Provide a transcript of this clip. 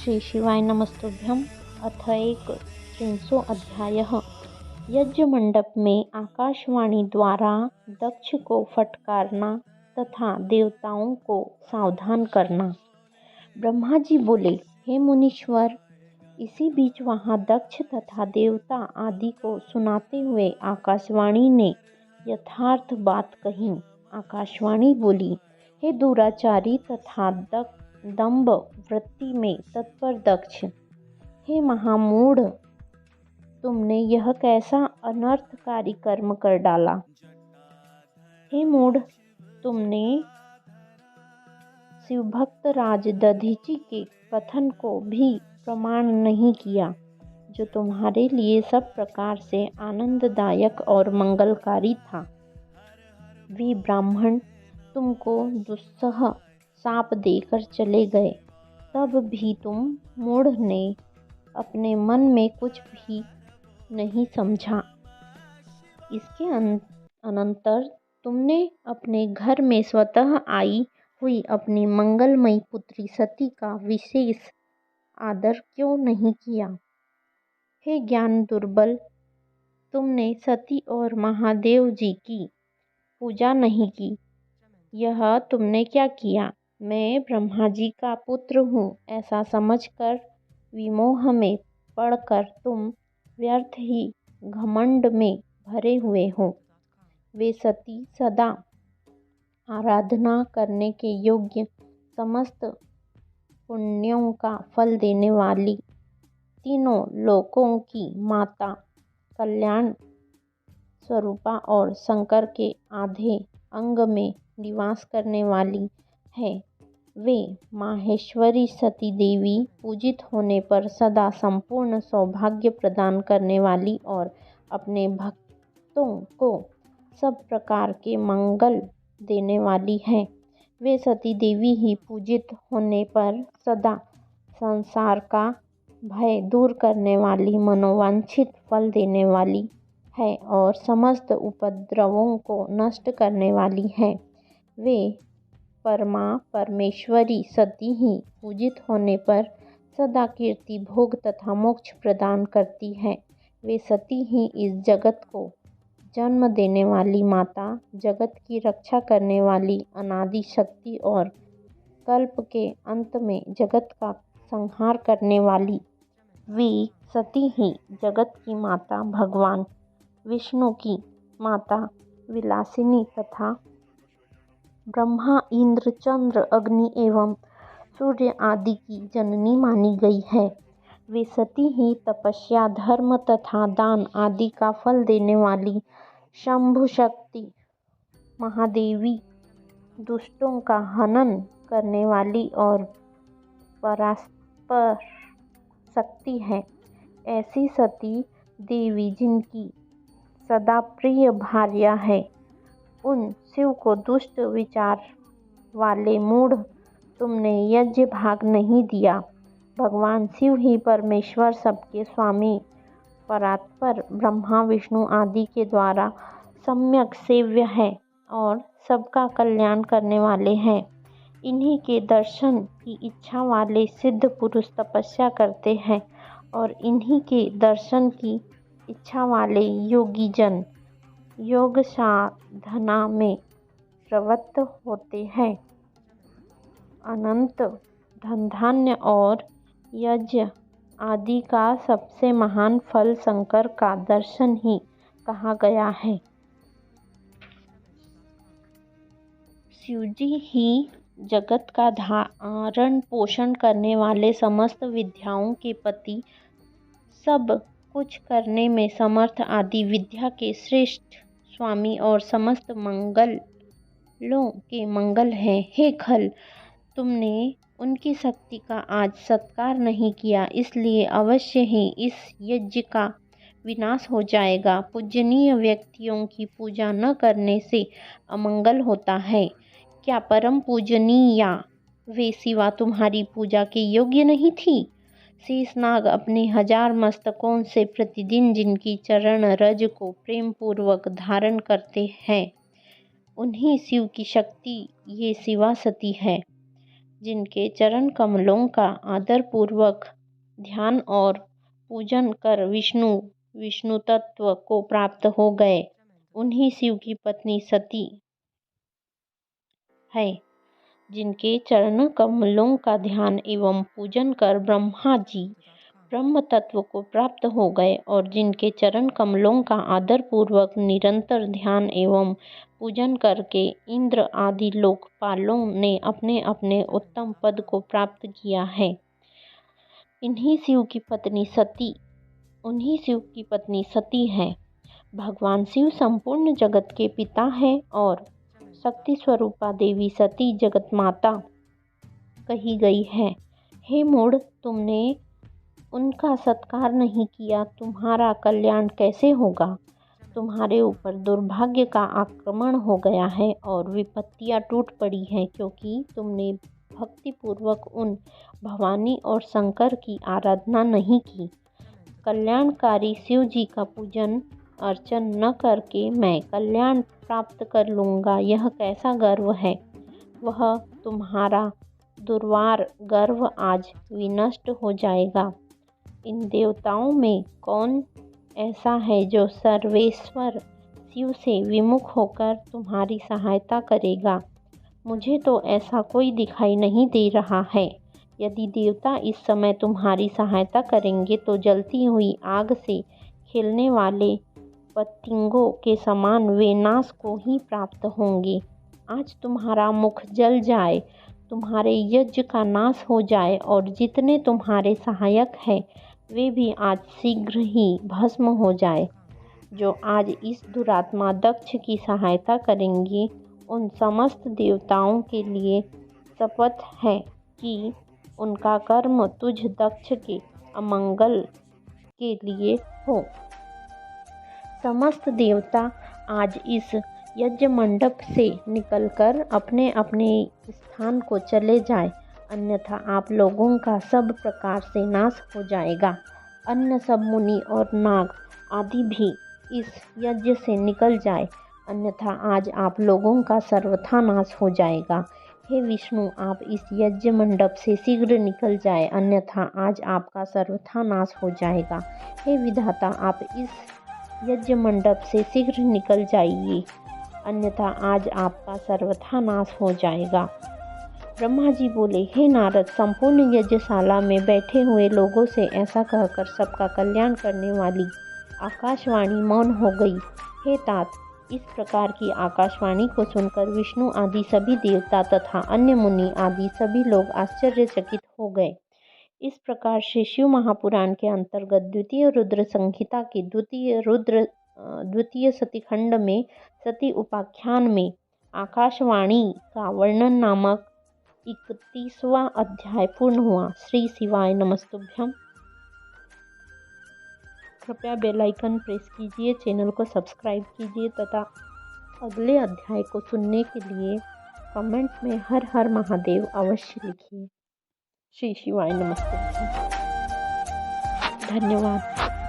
श्री शिवाय नमस्तुभ्यं। अथ एक त्रिंशो अध्यायः। यज्ञ मंडप में आकाशवाणी द्वारा दक्ष को फटकारना तथा देवताओं को सावधान करना। ब्रह्मा जी बोले, हे मुनीश्वर। इसी बीच वहाँ दक्ष तथा देवता आदि को सुनाते हुए आकाशवाणी ने यथार्थ बात कही। आकाशवाणी बोली, हे दुराचारी तथा दंभ वृत्ति में तत्पर दक्ष, हे महामूढ़, तुमने यह कैसा अनर्थकारी कर्म कर डाला। हे मूढ़, तुमने शिवभक्त राज दधीचि के कथन को भी प्रमाण नहीं किया, जो तुम्हारे लिए सब प्रकार से आनंददायक और मंगलकारी था। वे ब्राह्मण तुमको दुस्सह शाप देकर चले गए, तब भी तुम मूढ़ ने अपने मन में कुछ भी नहीं समझा। इसके अनंतर तुमने अपने घर में स्वतः आई हुई अपनी मंगलमयी पुत्री सती का विशेष आदर क्यों नहीं किया। हे ज्ञान दुर्बल, तुमने सती और महादेव जी की पूजा नहीं की। यह तुमने क्या किया। मैं ब्रह्मा जी का पुत्र हूँ, ऐसा समझकर विमोह में पड़कर तुम व्यर्थ ही घमंड में भरे हुए हो। वे सती सदा आराधना करने के योग्य समस्त पुण्यों का फल देने वाली, तीनों लोकों की माता, कल्याण स्वरूपा और शंकर के आधे अंग में निवास करने वाली है। वे माहेश्वरी सती देवी पूजित होने पर सदा संपूर्ण सौभाग्य प्रदान करने वाली और अपने भक्तों को सब प्रकार के मंगल देने वाली है। वे सती देवी ही पूजित होने पर सदा संसार का भय दूर करने वाली, मनोवांछित फल देने वाली है और समस्त उपद्रवों को नष्ट करने वाली है। वे परमा परमेश्वरी सती ही पूजित होने पर सदा कीर्ति, भोग तथा मोक्ष प्रदान करती है। वे सती ही इस जगत को जन्म देने वाली माता, जगत की रक्षा करने वाली अनादि शक्ति और कल्प के अंत में जगत का संहार करने वाली वे सती ही जगत की माता, भगवान विष्णु की माता विलासिनी तथा ब्रह्मा, इंद्र, चंद्र, अग्नि एवं सूर्य आदि की जननी मानी गई है। वे सती ही तपस्या, धर्म तथा दान आदि का फल देने वाली शंभु शक्ति, महादेवी, दुष्टों का हनन करने वाली और परात्पर शक्ति है। ऐसी सती देवी जिनकी सदा प्रिय भार्या है, उन शिव को दुष्ट विचार वाले मूढ़, तुमने यज्ञ भाग नहीं दिया। भगवान शिव ही परमेश्वर, सबके स्वामी, परात्पर, ब्रह्मा, विष्णु आदि के द्वारा सम्यक सेव्य है और सबका कल्याण करने वाले हैं। इन्हीं के दर्शन की इच्छा वाले सिद्ध पुरुष तपस्या करते हैं और इन्हीं के दर्शन की इच्छा वाले योगी जन योग साधना में प्रवृत्त होते हैं। अनंत धन धान्य और यज्ञ आदि का सबसे महान फल शंकर का दर्शन ही कहा गया है। शिवजी ही जगत का धारण पोषण करने वाले, समस्त विद्याओं के पति, सब कुछ करने में समर्थ आदि विद्या के श्रेष्ठ स्वामी और समस्त मंगलों के मंगल हैं। हे खल, तुमने उनकी शक्ति का आज सत्कार नहीं किया, इसलिए अवश्य ही इस यज्ञ का विनाश हो जाएगा। पूजनीय व्यक्तियों की पूजा न करने से अमंगल होता है। क्या परम पूजनीया वे शिवा तुम्हारी पूजा के योग्य नहीं थी। शेषनाग अपने 1000 मस्तकों से प्रतिदिन जिनकी चरण रज को प्रेम पूर्वक धारण करते हैं, उन्हीं शिव की शक्ति ये शिवा सती है। जिनके चरण कमलों का आदरपूर्वक ध्यान और पूजन कर विष्णु तत्व को प्राप्त हो गए, उन्हीं शिव की पत्नी सती है। जिनके चरण कमलों का ध्यान एवं पूजन कर ब्रह्मा जी ब्रह्म तत्व को प्राप्त हो गए और जिनके चरण कमलों का आदर पूर्वक निरंतर ध्यान एवं पूजन करके इंद्र आदि लोकपालों ने अपने अपने उत्तम पद को प्राप्त किया है। उन्हीं शिव की पत्नी सती है। भगवान शिव संपूर्ण जगत के पिता है और शक्ति स्वरूपा देवी सती जगत माता कही गई है। हे मूढ़, तुमने उनका सत्कार नहीं किया, तुम्हारा कल्याण कैसे होगा? तुम्हारे ऊपर दुर्भाग्य का आक्रमण हो गया है और विपत्तियां टूट पड़ी हैं, क्योंकि तुमने भक्तिपूर्वक उन भवानी और शंकर की आराधना नहीं की। कल्याणकारी शिव जी का पूजन अर्चन न करके मैं कल्याण प्राप्त कर लूँगा, यह कैसा गर्व है? वह तुम्हारा दुर्वार गर्व आज विनष्ट हो जाएगा। इन देवताओं में कौन ऐसा है जो सर्वेश्वर शिव से विमुख होकर तुम्हारी सहायता करेगा? मुझे तो ऐसा कोई दिखाई नहीं दे रहा है। यदि देवता इस समय तुम्हारी सहायता करेंगे तो जलती हुई आग से खेलने वाले पतंगों के समान वे नाश को ही प्राप्त होंगे। आज तुम्हारा मुख जल जाए, तुम्हारे यज्ञ का नाश हो जाए और जितने तुम्हारे सहायक हैं वे भी आज शीघ्र ही भस्म हो जाए। जो आज इस दुरात्मा दक्ष की सहायता करेंगे, उन समस्त देवताओं के लिए शपथ है कि उनका कर्म तुझ दक्ष के अमंगल के लिए हो। समस्त देवता आज इस यज्ञ मंडप से निकलकर अपने अपने स्थान को चले जाए, अन्यथा आप लोगों का सब प्रकार से नाश हो जाएगा। अन्य सब मुनि और नाग आदि भी इस यज्ञ से निकल जाए, अन्यथा आज आप लोगों का सर्वथा नाश हो जाएगा। हे विष्णु, आप इस यज्ञ मंडप से शीघ्र निकल जाए, अन्यथा आज आपका सर्वथा नाश हो जाएगा। हे विधाता, आप इस यज्ञ मंडप से शीघ्र निकल जाइए, अन्यथा आज आपका सर्वथा नाश हो जाएगा। ब्रह्मा जी बोले, हे नारद, संपूर्ण यज्ञशाला में बैठे हुए लोगों से ऐसा कहकर सबका कल्याण करने वाली आकाशवाणी मौन हो गई। हे तात, इस प्रकार की आकाशवाणी को सुनकर विष्णु आदि सभी देवता तथा अन्य मुनि आदि सभी लोग आश्चर्यचकित हो गए। इस प्रकार से शिव महापुराण के अंतर्गत द्वितीय रुद्र संहिता के द्वितीय सतीखंड में सती उपाख्यान में आकाशवाणी का वर्णन नामक 31वां अध्याय पूर्ण हुआ। श्री शिवाय नमस्तुभ्यम। कृपया बेल आइकन प्रेस कीजिए, चैनल को सब्सक्राइब कीजिए तथा अगले अध्याय को सुनने के लिए कमेंट में हर हर महादेव अवश्य लिखिए। श्री शिवाय नमस्तुभ्यम। धन्यवाद।